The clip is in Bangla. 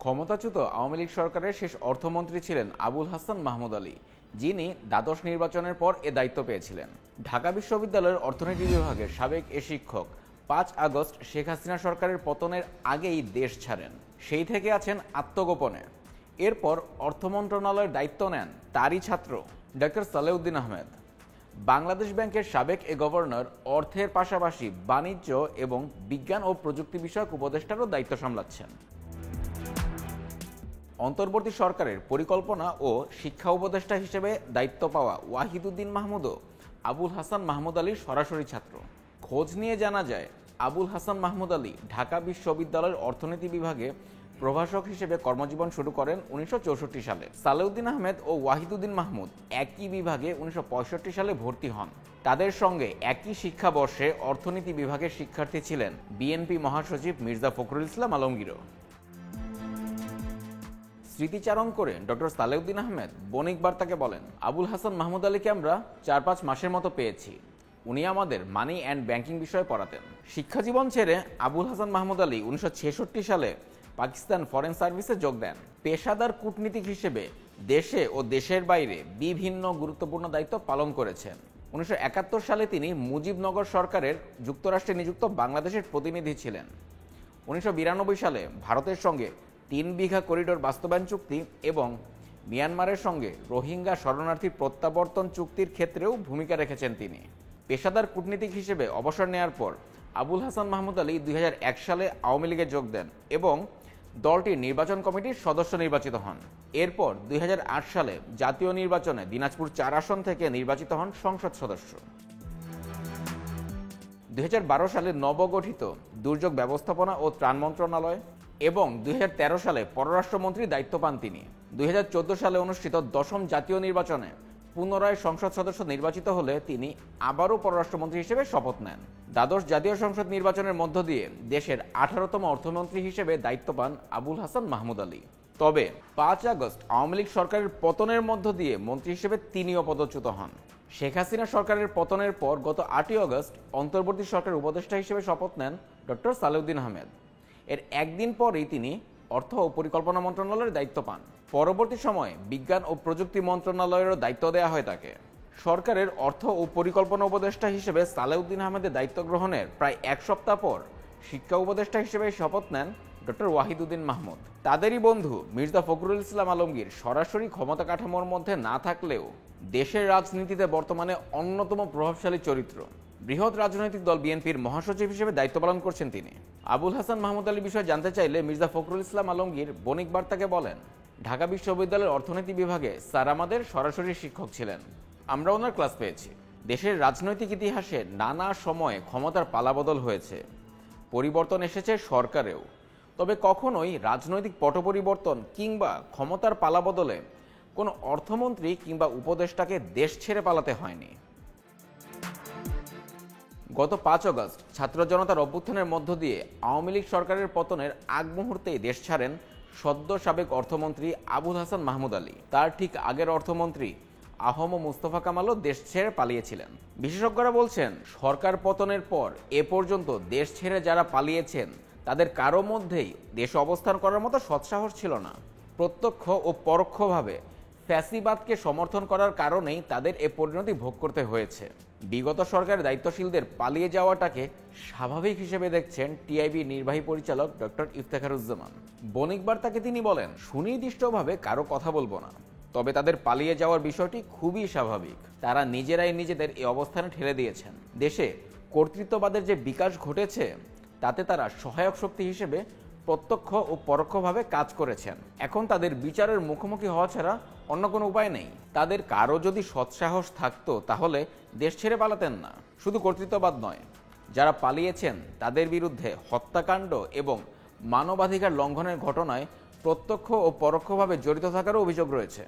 ক্ষমতাচ্যুত আওয়ামী লীগ সরকারের শেষ অর্থমন্ত্রী ছিলেন আবুল হাসান মাহমুদ আলী, যিনি দ্বাদশ নির্বাচনের পর এ দায়িত্ব পেয়েছিলেন। ঢাকা বিশ্ববিদ্যালয়ের অর্থনীতি বিভাগের সাবেক এ শিক্ষক ৫ আগস্ট শেখ হাসিনা সরকারের পতনের আগেই দেশ ছাড়েন। সেই থেকে আছেন আত্মগোপনে। এরপর অর্থ মন্ত্রণালয়ের দায়িত্ব নেন তারই ছাত্র ডক্টর সালেউদ্দিন আহমেদ। বাংলাদেশ ব্যাংকের সাবেক এ গভর্নর অর্থের পাশাপাশি বাণিজ্য এবং বিজ্ঞান ও প্রযুক্তি বিষয়ক উপদেষ্টারও দায়িত্ব সামলাচ্ছেন। অন্তর্বর্তী সরকারের পরিকল্পনা ও শিক্ষা উপদেষ্টা হিসেবে দায়িত্ব পাওয়া ওয়াহিদুদ্দিন মাহমুদও আবুল হাসান মাহমুদ আলীর সরাসরি ছাত্র। খোঁজ নিয়ে জানা যায়, আবুল হাসান মাহমুদ আলী ঢাকা বিশ্ববিদ্যালয়ের অর্থনীতি বিভাগে প্রভাষক হিসেবে কর্মজীবন শুরু করেন ১৯৬৪ সালে। সালেউদ্দিন আহমেদ ও ওয়াহিদুদ্দিন মাহমুদ একই বিভাগে ১৯৬৫ সালে ভর্তি হন। তাদের সঙ্গে একই শিক্ষাবর্ষে অর্থনীতি বিভাগের শিক্ষার্থী ছিলেন বিএনপি মহাসচিব মির্জা ফখরুল ইসলাম আলমগীরও। স্মৃতিচারণ করে ডক্টর সালেউদ্দিন আহমেদ বণিক বার্তাকে বলেন, আবুল হাসান মাহমুদ আলীকে আমরা ৪-৫ মাসের মতো পেয়েছি। উনি আমাদের মানি অ্যান্ড ব্যাংকিং বিষয়ে পড়াতেন। শিক্ষাজীবন ছেড়ে আবুল হাসান মাহমুদ আলী ১৯৬৬ সালে পাকিস্তান ফরেন সার্ভিসে যোগ দেন। পেশাদার কূটনীতিক হিসেবে দেশে ও দেশের বাইরে বিভিন্ন গুরুত্বপূর্ণ দায়িত্ব পালন করেছেন। ১৯৭১ সালে তিনি মুজিবনগর সরকারের যুক্তরাষ্ট্রে নিযুক্ত বাংলাদেশের প্রতিনিধি ছিলেন। ১৯৯২ সালে ভারতের সঙ্গে ৩ বিঘা করিডোর বাস্তবায়ন চুক্তি এবং মিয়ানমারের সঙ্গে রোহিঙ্গা শরণার্থী প্রত্যাবর্তন চুক্তির ক্ষেত্রেও ভূমিকা রেখেছেন তিনি। পেশাদার কূটনীতিক হিসেবে অবসর নেয়ার পর আবুল হাসান মাহমুদ আলী ২০০১ সালে আওয়ামী লীগে যোগ দেন এবং দলটির নির্বাচন কমিটির সদস্য নির্বাচিত হন। এরপর ২০০৮ সালে জাতীয় নির্বাচনে দিনাজপুর ৪ আসন থেকে নির্বাচিত হন সংসদ সদস্য। ২০১২ সালে নবগঠিত দুর্যোগ ব্যবস্থাপনা ও ত্রাণ মন্ত্রণালয় এবং ২০১৩ সালে পররাষ্ট্রমন্ত্রীর দায়িত্ব পান তিনি। ২০১৪ সালে অনুষ্ঠিত ১০ম জাতীয় নির্বাচনে পুনরায় সংসদ সদস্য নির্বাচিত হলে তিনি আবারও পররাষ্ট্রমন্ত্রী হিসেবে শপথ নেন। দ্বাদশ জাতীয় সংসদ নির্বাচনের মধ্য দিয়ে দেশের ১৮তম অর্থমন্ত্রী হিসেবে দায়িত্ব পান আবুল হাসান মাহমুদ আলী। তবে ৫ আগস্ট আওয়ামী লীগ সরকারের পতনের মধ্য দিয়ে মন্ত্রী হিসেবে তিনিও পদচ্যুত হন। শেখ হাসিনা সরকারের পতনের পর গত ৮ই আগস্ট অন্তর্বর্তী সরকারের উপদেষ্টা হিসেবে শপথ নেন ডক্টর সালেউদ্দিন আহমেদ। এর একদিন পরেই তিনি অর্থ ও পরিকল্পনা মন্ত্রণালয়ের দায়িত্ব পান। পরবর্তী সময়ে বিজ্ঞান ও প্রযুক্তি মন্ত্রণালয়েরও দায়িত্ব দেওয়া হয় তাকে। সরকারের অর্থ ও পরিকল্পনা উপদেষ্টা হিসেবে সালেউদ্দিন আহমেদের দায়িত্ব গ্রহণের প্রায় ১ সপ্তাহ পর শিক্ষা উপদেষ্টা হিসেবে শপথ নেন ডক্টর ওয়াহিদুদ্দিন মাহমুদ। তাদেরই বন্ধু মির্জা ফখরুল ইসলাম আলমগীর সরাসরি ক্ষমতা কাঠামোর মধ্যে না থাকলেও দেশের রাজনীতিতে বর্তমানে অন্যতম প্রভাবশালী চরিত্র। বৃহৎ রাজনৈতিক দল বিএনপির মহাসচিব হিসেবে দায়িত্ব পালন করছেন তিনি। আবুল হাসান মাহমুদ আলীর বিষয়ে জানতে চাইলে মির্জা ফখরুল ইসলাম আলমগীর বণিক বার্তাকে বলেন, ঢাকা বিশ্ববিদ্যালয়ের অর্থনীতি বিভাগে স্যার আমাদের সরাসরি শিক্ষক ছিলেন। আমরা ওনার ক্লাস পেয়েছি। দেশের রাজনৈতিক ইতিহাসে নানা সময়ে ক্ষমতার পালাবদল হয়েছে, পরিবর্তন এসেছে সরকারেও। তবে কখনোই রাজনৈতিক পট পরিবর্তন কিংবা ক্ষমতার পালাবদলে কোনো অর্থমন্ত্রী কিংবা উপদেষ্টাকে দেশ ছেড়ে পালাতে হয়নি। গত ৫ আগস্ট ছাত্র জনতার অভ্যুত্থানের মধ্য দিয়ে আওয়ামী লীগ সরকারের পতনের আগ মুহূর্তেই দেশ ছাড়েন সদ্য সাবেক অর্থমন্ত্রী আবুল হাসান মাহমুদ আলী। তার ঠিক আগের অর্থমন্ত্রী আহম মুস্তফা কামালও দেশ ছেড়ে পালিয়েছিলেন। বিশেষজ্ঞরা বলছেন, সরকার পতনের পর এ পর্যন্ত দেশ ছেড়ে যারা পালিয়েছেন তাদের কারো মধ্যেই দেশে অবস্থান করার মতো সৎসাহস ছিল না। প্রত্যক্ষ ও পরোক্ষভাবে ফ্যাসিবাদকে সমর্থন করার কারণেই তাদের এ পরিণতি ভোগ করতে হয়েছে। বিগত সরকারের দায়িত্বশীলদের পালিয়ে যাওয়াটাকে স্বাভাবিক হিসেবে দেখছেন টিআইবি নির্বাহী পরিচালক ডক্টর ইফতেখারুজ্জামান। বণিক বার্তাকে তিনি বলেন, সুনির্দিষ্টভাবে কারো কথা বলবো না, তবে তাদের পালিয়ে যাওয়ার বিষয়টি খুবই স্বাভাবিক। তারা নিজেরাই নিজেদের এই অবস্থানে ঠেলে দিয়েছেন। দেশে কর্তৃত্ববাদের যে বিকাশ ঘটেছে তাতে তারা সহায়ক শক্তি হিসেবে প্রত্যক্ষ ও পরোক্ষভাবে কাজ করেছেন। এখন তাদের বিচারের মুখোমুখি হওয়া ছাড়া অন্য কোনো উপায় নেই। তাদের কারো যদি সৎসাহস থাকতো তাহলে দেশ ছেড়ে পালাতেন না। শুধু কর্তৃত্ববাদ নয়, যারা পালিয়েছেন তাদের বিরুদ্ধে হত্যাকাণ্ড এবং মানবাধিকার লঙ্ঘনের ঘটনায় প্রত্যক্ষ ও পরোক্ষভাবে জড়িত থাকারও অভিযোগ রয়েছে।